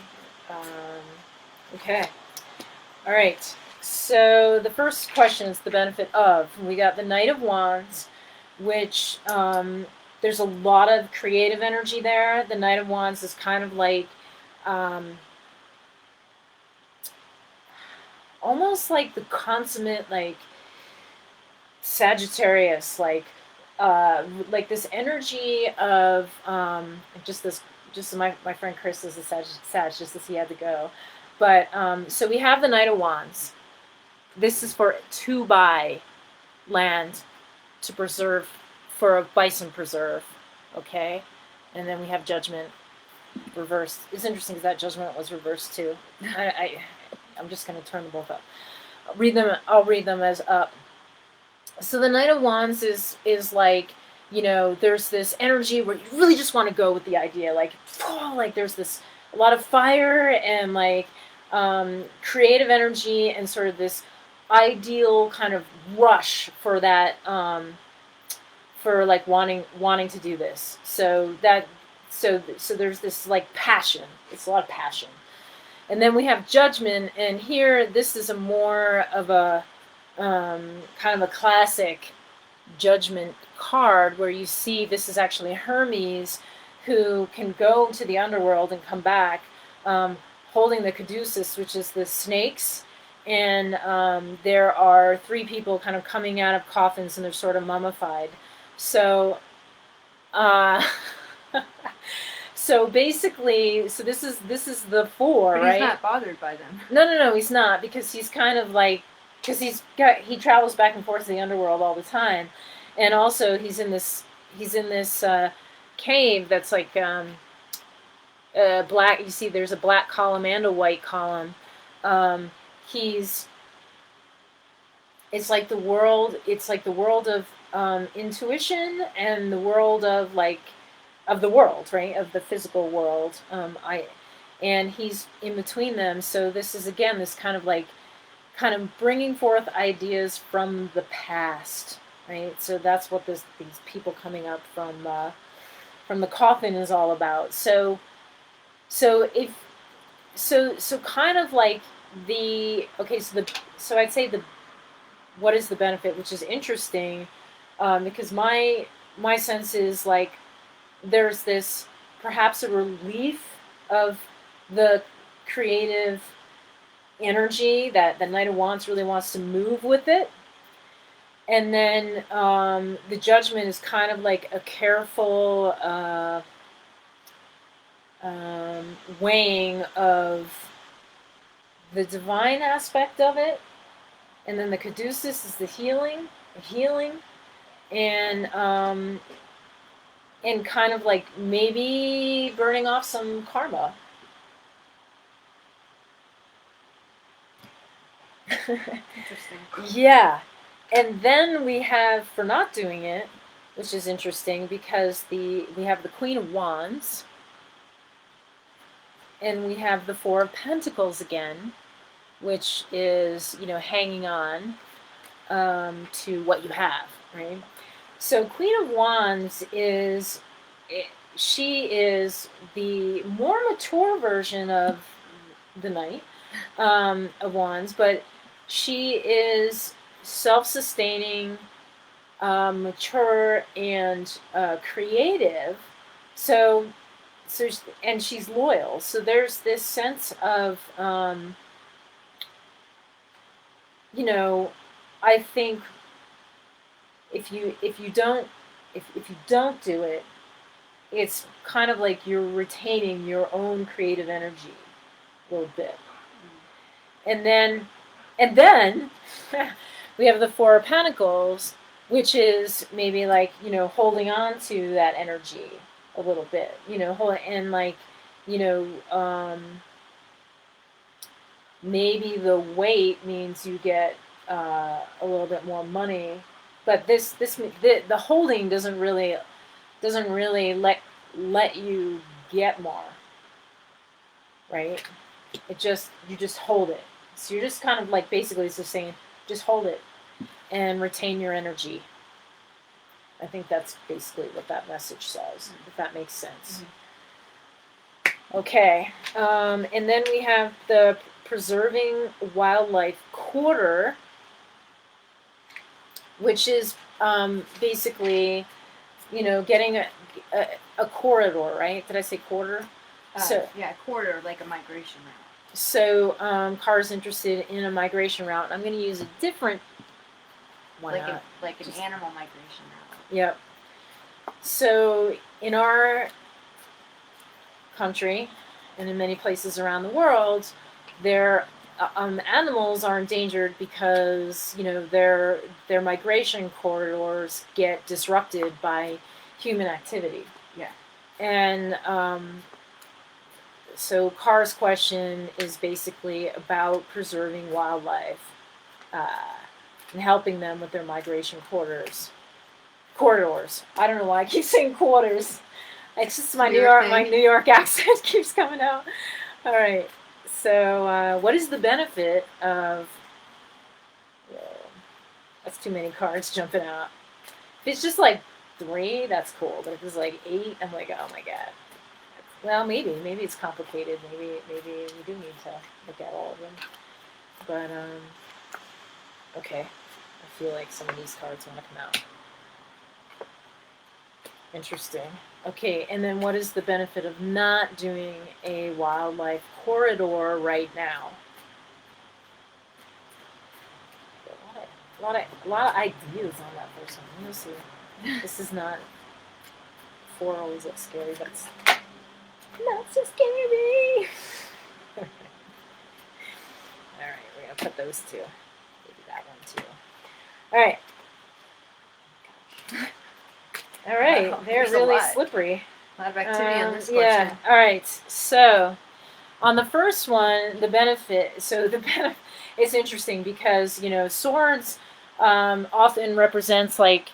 Okay. All right. So the first question is the benefit of. We got the Knight of Wands, which there's a lot of creative energy there. The Knight of Wands is kind of like almost like the consummate like Sagittarius, like this energy of my friend Chris is a Sag, just as he had to go. But so we have the Knight of Wands. This is to buy land to preserve for a bison preserve, okay? And then we have Judgment reversed. It's interesting because that Judgment was reversed too. I'm just going to turn them both up. I'll read them as up. So the Knight of Wands is like, there's this energy where you really just want to go with the idea, like there's this a lot of fire and like creative energy and sort of this ideal kind of rush for that for like wanting to do this. So there's this like passion. It's a lot of passion. And then we have Judgment, and here this is a more of a kind of a classic Judgment card where you see this is actually Hermes who can go to the underworld and come back holding the caduceus, which is the snakes. And there are 3 people kind of coming out of coffins and they're sort of mummified. So so basically, this is the 4, but right? He's not bothered by them. No, he's not, because he's kind of like, because he travels back and forth to the underworld all the time, and also he's in this cave that's like black. You see, there's a black column and a white column. It's like the world. It's like the world of intuition and the world of the world, right? Of the physical world. And he's in between them. So this is again this kind of bringing forth ideas from the past, right? So that's what these people coming up from the coffin is all about. So kind of like so I'd say what is the benefit, which is interesting, because my sense is like there's this perhaps a relief of the creative energy that the Knight of Wands really wants to move with it. And then the Judgment is kind of like a careful weighing of the divine aspect of it. And then the caduceus is the healing, and kind of like maybe burning off some karma. Interesting. Yeah. And then we have, for not doing it, which is interesting because we have the Queen of Wands, and we have the 4 of Pentacles again, which is, hanging on to what you have, right? So Queen of Wands she is the more mature version of the Knight of Wands, but she is self-sustaining, mature, and creative. So and she's loyal. So there's this sense of, you know, I think if you don't do it, it's kind of like you're retaining your own creative energy a little bit. And then we have the Four of Pentacles, which is maybe like, holding on to that energy a little bit, and like, you know, maybe the weight means you get a little bit more money, but the holding doesn't really let you get more, right? You just hold it. So you're just kind of like basically it's just saying just hold it and retain your energy. I think that's basically what that message says, if that makes sense. Okay, and then we have the preserving wildlife quarter, which is basically, getting a corridor, right? Did I say quarter? Yeah, quarter, like a migration route. So Car's interested in a migration route. I'm going to use a different one. Like an animal migration route. Yep. So in our country and in many places around the world, animals are endangered because their migration corridors get disrupted by human activity. Yeah. And so Carr's question is basically about preserving wildlife and helping them with their migration corridors. I don't know why I keep saying quarters. It's just my New York accent keeps coming out. All right. So what is the benefit of? That's too many cards jumping out. If it's just like 3, that's cool. But if it's like 8, I'm like, oh my god. Well, maybe it's complicated. Maybe we do need to look at all of them. But okay, I feel like some of these cards want to come out. Interesting. Okay, and then what is the benefit of not doing a wildlife corridor right now? A lot of ideas on that first one. Let me see. This is not 4 always looks scary, but it's not so scary. Alright, we're going to put those 2. Maybe that one too. Alright. Alright, wow, they're really slippery. A lot of activity on this question. Yeah, alright. So, on the first one, the benefit, it's interesting because, swords often represents like,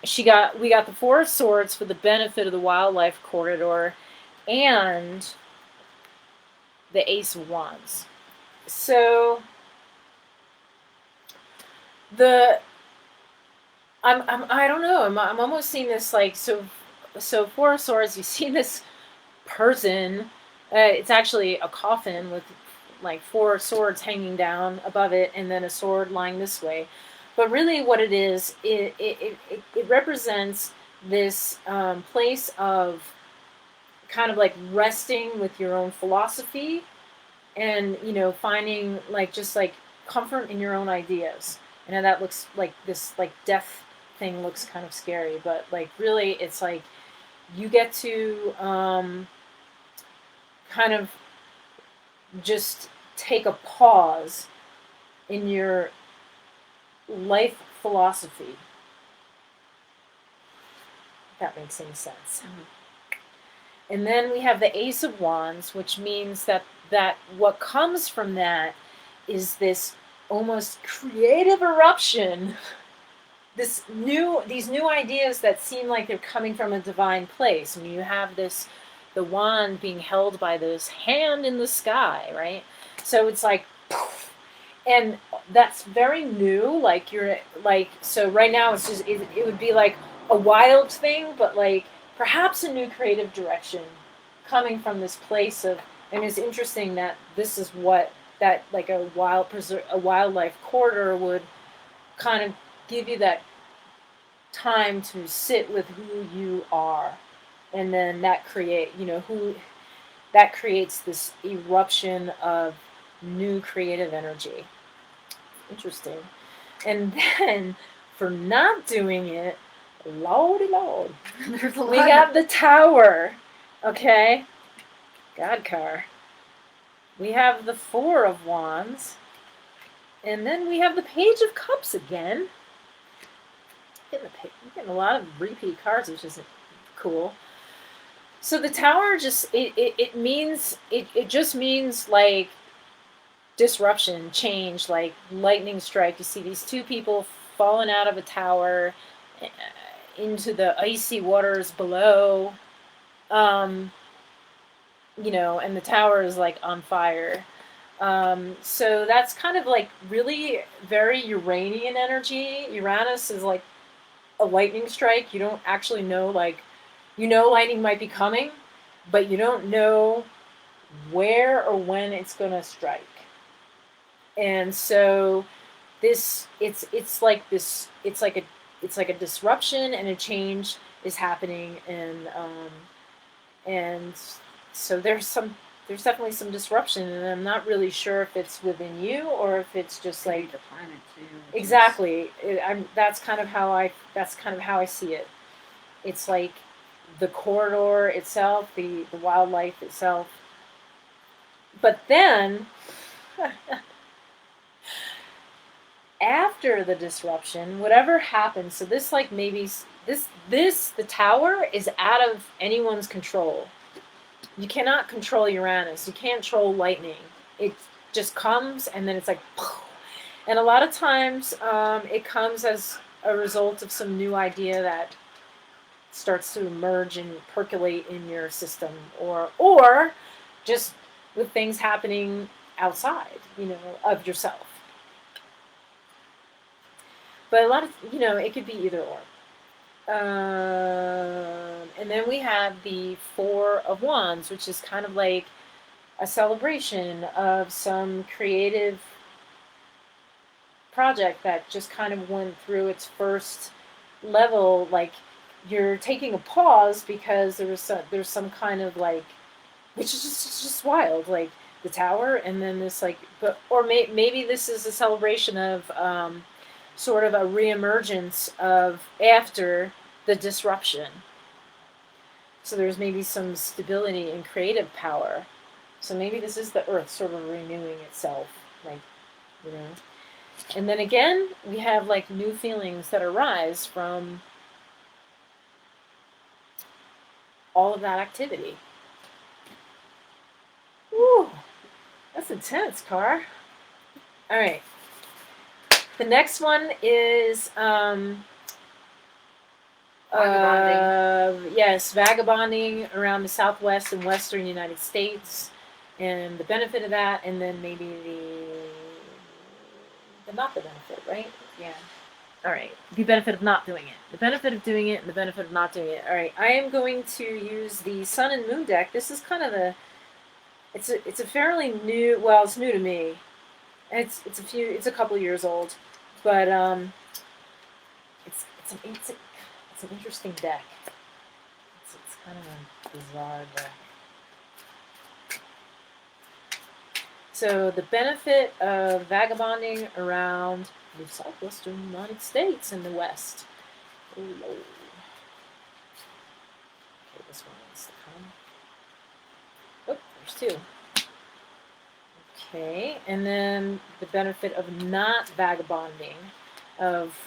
we got the 4 of Swords for the benefit of the wildlife corridor, and the Ace of Wands. So I don't know. I'm almost seeing this like so 4 of Swords. You see this person. It's actually a coffin with like 4 swords hanging down above it, and then a sword lying this way. But really, what it is, it represents this place of kind of like resting with your own philosophy, and finding like just like comfort in your own ideas. And that looks like this like death thing looks kind of scary, but like really, it's like you get to kind of just take a pause in your life philosophy. If that makes any sense. Mm-hmm. And then we have the Ace of Wands, which means that what comes from that is this almost creative eruption. These new ideas that seem like they're coming from a divine place. I mean, you have the wand being held by this hand in the sky, right? So it's like, poof, and that's very new. Like so right now it's just it would be like a wild thing, but like perhaps a new creative direction coming from this place of. And it's interesting that this is what that like a wildlife corridor would kind of give you that time to sit with who you are and then that creates this eruption of new creative energy. Interesting. And then for not doing it, lordy lord, There's a we lot. have the Tower. Okay, God car. We have the Four of Wands, and then we have the Page of Cups again. We're getting a lot of repeat cards, which is cool. So the Tower it just means like disruption, change, like lightning strike. You see these two people falling out of a tower into the icy waters below. And the tower is like on fire. So that's kind of like really very Uranian energy. Uranus is like a lightning strike. You don't actually know, like, lightning might be coming, but you don't know where or when it's going to strike. And so it's like a disruption and a change is happening, and so there's definitely some disruption, and I'm not really sure if it's within you or if it's just like the planet too. Exactly. That's kind of how I see it. It's like the corridor itself, the wildlife itself. But then after the disruption, whatever happens, so this like maybe the tower is out of anyone's control. You cannot control Uranus. You can't control lightning. It just comes and then it's like, and a lot of times it comes as a result of some new idea that starts to emerge and percolate in your system, or just with things happening outside, of yourself. But a lot of, it could be either or. And then we have the Four of Wands, which is kind of like a celebration of some creative project that just kind of went through its first level. Like you're taking a pause because there's some kind of like, which is just wild, like the Tower, and then this like, maybe this is a celebration of sort of a reemergence of after the disruption. So there's maybe some stability and creative power. So maybe this is the Earth sort of renewing itself, like, And then again, we have like new feelings that arise from all of that activity. Woo, that's intense, Car. All right. The next one is Vagabonding. Yes, vagabonding around the Southwest and Western United States, and the benefit of that, and then maybe the not the benefit, right? Yeah. All right. The benefit of not doing it. The benefit of doing it and the benefit of not doing it. All right. I am going to use the Sun and Moon deck. This is kind of it's a fairly new, well, it's new to me. It's a couple years old, but it's an interesting deck. It's kind of a bizarre deck. So the benefit of vagabonding around the southwestern United States and the West. Oh, no. Okay, this one needs to come. Oh, there's two. Okay, and then the benefit of not vagabonding, of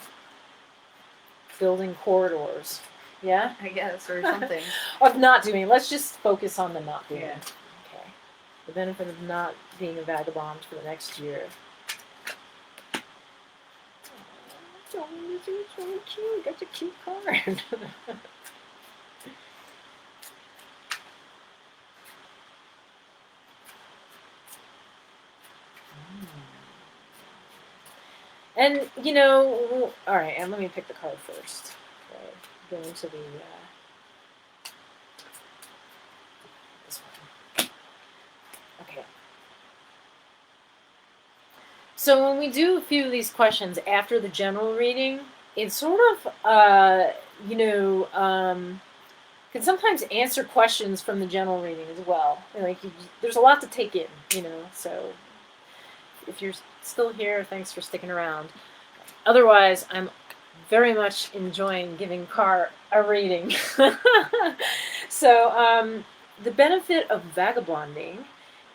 building corridors. Yeah? I guess, or something. Of not doing. Let's just focus on the not doing. Yeah. Okay. The benefit of not being a vagabond for the next year. Oh, this is so cute. That's a cute card. And, all right, and let me pick the card first. Okay, go into the, this one. Okay. So when we do a few of these questions after the general reading, it's sort of, can sometimes answer questions from the general reading as well. Like there's a lot to take in, So if you're still here, thanks for sticking around. Otherwise, I'm very much enjoying giving Carr a reading. So the benefit of vagabonding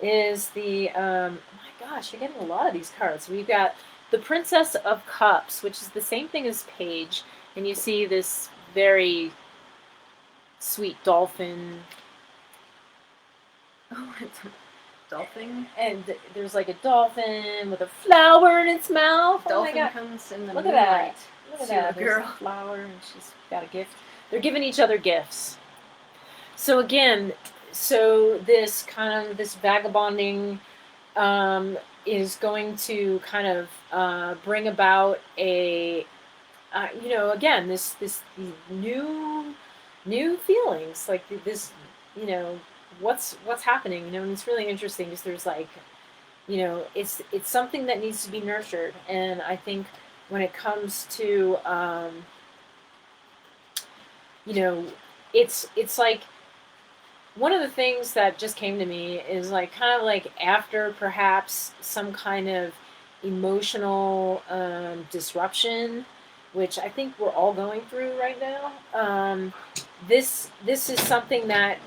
is oh my gosh, you're getting a lot of these cards. We've got the Princess of Cups, which is the same thing as Page, and you see this very sweet dolphin. Oh, it's a dolphin. And there's like a dolphin with a flower in its mouth. Dolphin oh my God. comes in the Look moonlight. At that. Look at to that. A girl. There's a flower, and she's got a gift. They're giving each other gifts. So again, this vagabonding is going to kind of bring about a again this new feelings, like this what's happening, and it's really interesting because there's like it's something that needs to be nurtured. And I think when it comes to it's like one of the things that just came to me is like kind of like after perhaps some kind of emotional disruption, which I think we're all going through right now. This is something that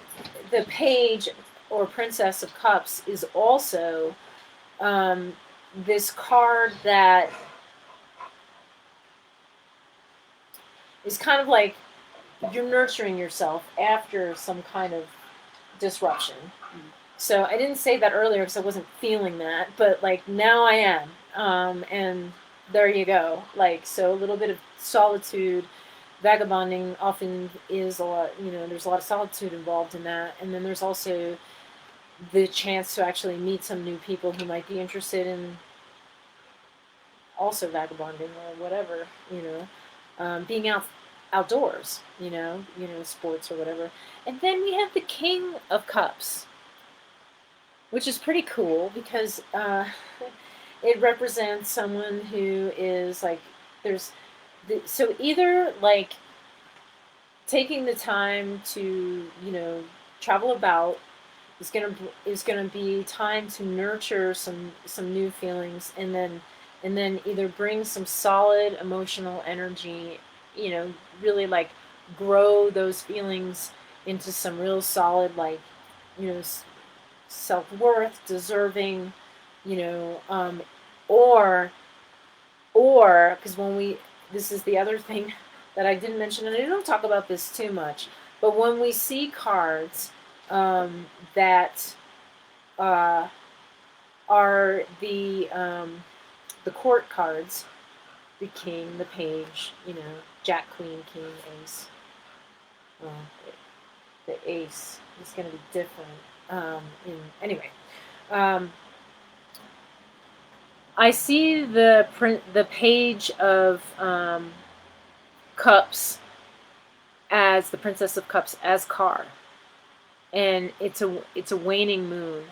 the Page or Princess of Cups is also this card that is kind of like you're nurturing yourself after some kind of disruption. So I didn't say that earlier because I wasn't feeling that, but like now I am. And there you go. Like, so a little bit of solitude. Vagabonding often is a lot, there's a lot of solitude involved in that. And then there's also the chance to actually meet some new people who might be interested in also vagabonding or whatever, being outdoors, sports or whatever. And then we have the King of Cups, which is pretty cool because it represents someone who is like, so either like taking the time to, travel about is gonna be time to nurture some new feelings, and then either bring some solid emotional energy, really like grow those feelings into some real solid, like, self-worth, deserving, or because this is the other thing that I didn't mention, and I don't talk about this too much, but when we see cards that are the court cards, the king, the page, jack, queen, king, ace. Well, the ace is going to be different. Anyway, I see the page of cups as the Princess of Cups as Carr, and it's a waning moon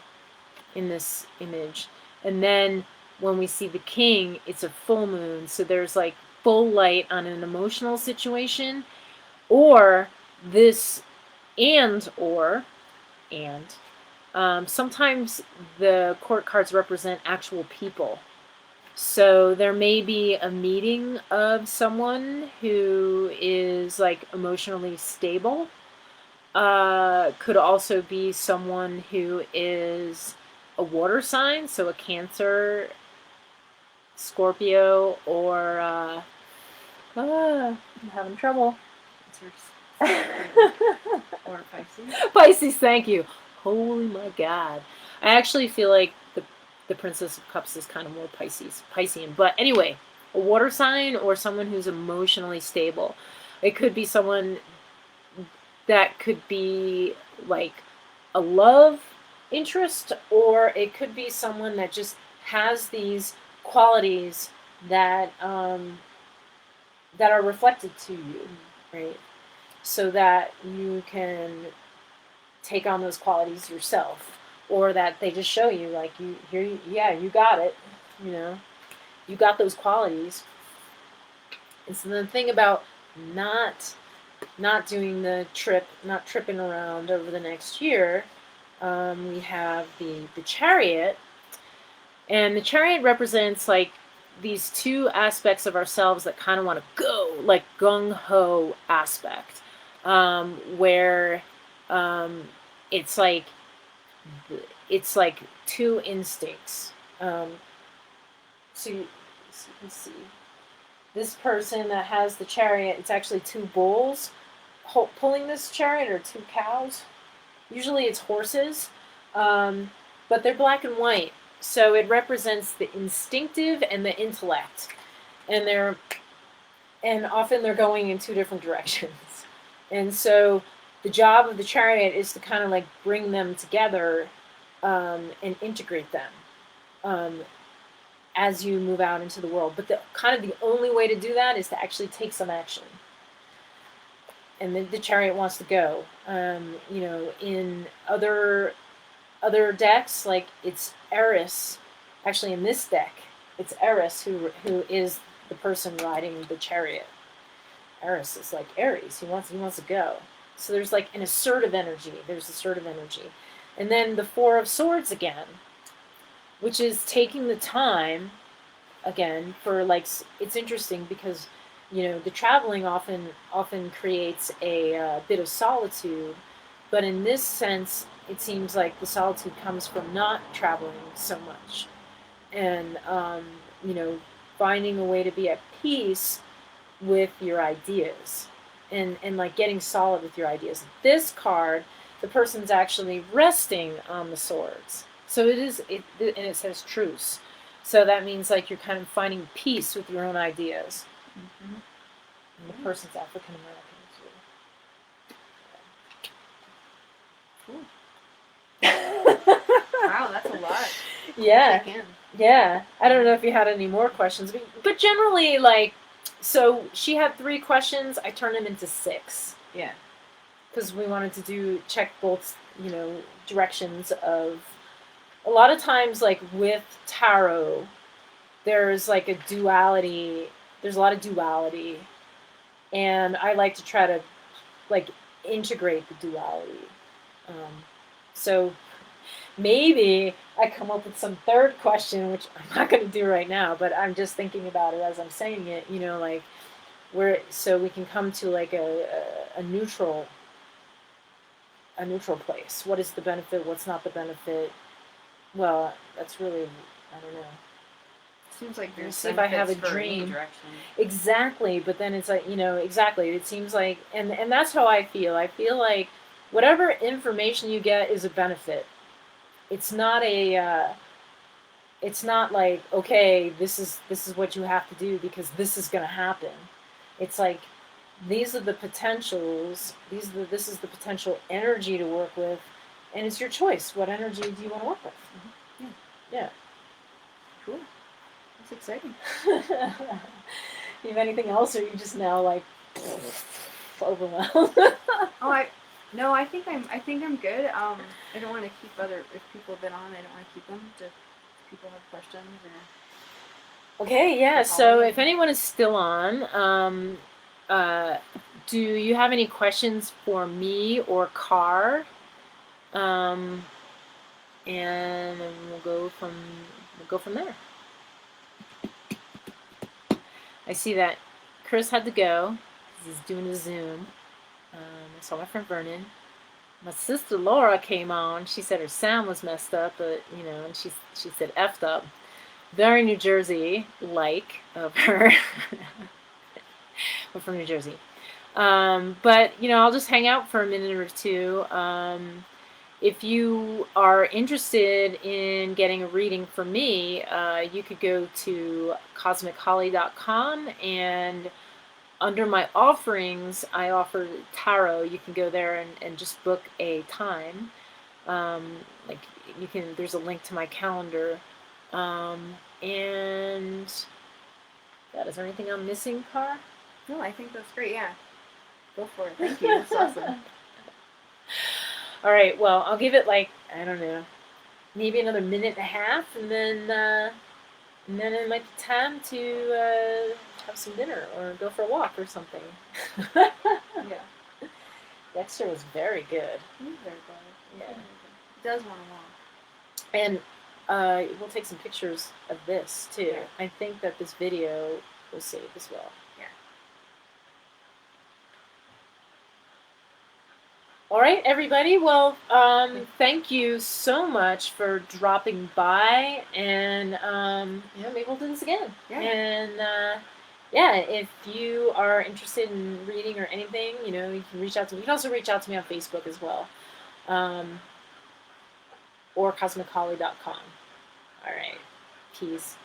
in this image, and then when we see the king, it's a full moon, so there's like full light on an emotional situation, or this, and sometimes the court cards represent actual people. So there may be a meeting of someone who is like emotionally stable. Could also be someone who is a water sign, so a Cancer, Scorpio, or I'm having trouble. Or Pisces. Pisces, thank you. Holy my God. I actually feel like the Princess of Cups is kind of more Piscean. But anyway, a water sign or someone who's emotionally stable. It could be someone that could be like a love interest, or it could be someone that just has these qualities that that are reflected to you, right? So that you can take on those qualities yourself, or that they just show you, like, you got it, you got those qualities. And so the thing about not not doing the trip, not tripping around over the next year, we have the chariot, and the chariot represents like these two aspects of ourselves that kind of want to go, like gung ho aspect, where um, it's like it's like two instincts. So you can see this person that has the chariot. It's actually two bulls pulling this chariot, or two cows. Usually it's horses, but they're black and white. So it represents the instinctive and the intellect, and often they're going in two different directions. And so the job of the chariot is to kind of like bring them together and integrate them as you move out into the world. But the only way to do that is to actually take some action. And the chariot wants to go. In other decks, like it's Eris. Actually, in this deck, it's Eris who is the person riding the chariot. Eris is like Aries. He wants to go. So there's like an assertive energy. And then the Four of Swords again, which is taking the time again for like, it's interesting because the traveling often creates a bit of solitude, but in this sense it seems like the solitude comes from not traveling so much, and finding a way to be at peace with your ideas, and like getting solid with your ideas. This card, the person's actually resting on the swords, so and it says truce. So that means like you're kind of finding peace with your own ideas. Mm-hmm. And the person's African American too. Cool. Wow, that's a lot. Yeah. Yeah. I don't know if you had any more questions, but generally, like, so she had 3 questions. I turned them into 6. Yeah. Because we wanted to check both, directions of. A lot of times, like with tarot, there's like a duality. There's a lot of duality, and I like to try to like integrate the duality. So maybe I come up with some third question, which I'm not going to do right now, but I'm just thinking about it as I'm saying it. Like so we can come to like a neutral place. What is the benefit? What's not the benefit? Well, that's really, I don't know. Seems like there's see if I have a dream. Exactly, but then it's like, exactly. It seems like, and that's how I feel. I feel like whatever information you get is a benefit. It's not it's not like, okay, this is what you have to do because this is going to happen. It's like, these are the potentials. This is the potential energy to work with, and it's your choice. What energy do you want to work with? Mm-hmm. Yeah. Cool. That's exciting. You have anything else, or are you just now like overwhelmed? No, I think I'm good. I don't want to keep if people have been on, I don't want to keep them if people have questions or. Okay, yeah. So if anyone is still on, do you have any questions for me or Car? And we'll go from there. I see that Chris had to go. He's doing a Zoom. I saw my friend Vernon. My sister Laura came on. She said her sound was messed up, but and she said effed up. Very New Jersey like of her. We're from New Jersey. But I'll just hang out for a minute or two. If you are interested in getting a reading from me, you could go to cosmicholy.com, and under my offerings, I offer tarot. You can go there and just book a time. There's a link to my calendar. And is there anything I'm missing, Car? No, I think that's great. Yeah, go for it. Thank you. That's awesome. All right. Well, I'll give it like, I don't know, maybe another minute and a half, and then it might be time to have some dinner or go for a walk or something. Yeah. Dexter was very good. He's very good. Yeah. He does want to walk. And we'll take some pictures of this too. Yeah. I think that this video was saved as well. Yeah. All right, everybody. Well, thank you so much for dropping by, and maybe we'll do this again. Yeah. And yeah, if you are interested in reading or anything, you can reach out to me. You can also reach out to me on Facebook as well, or cosmicholly.com. All right, peace.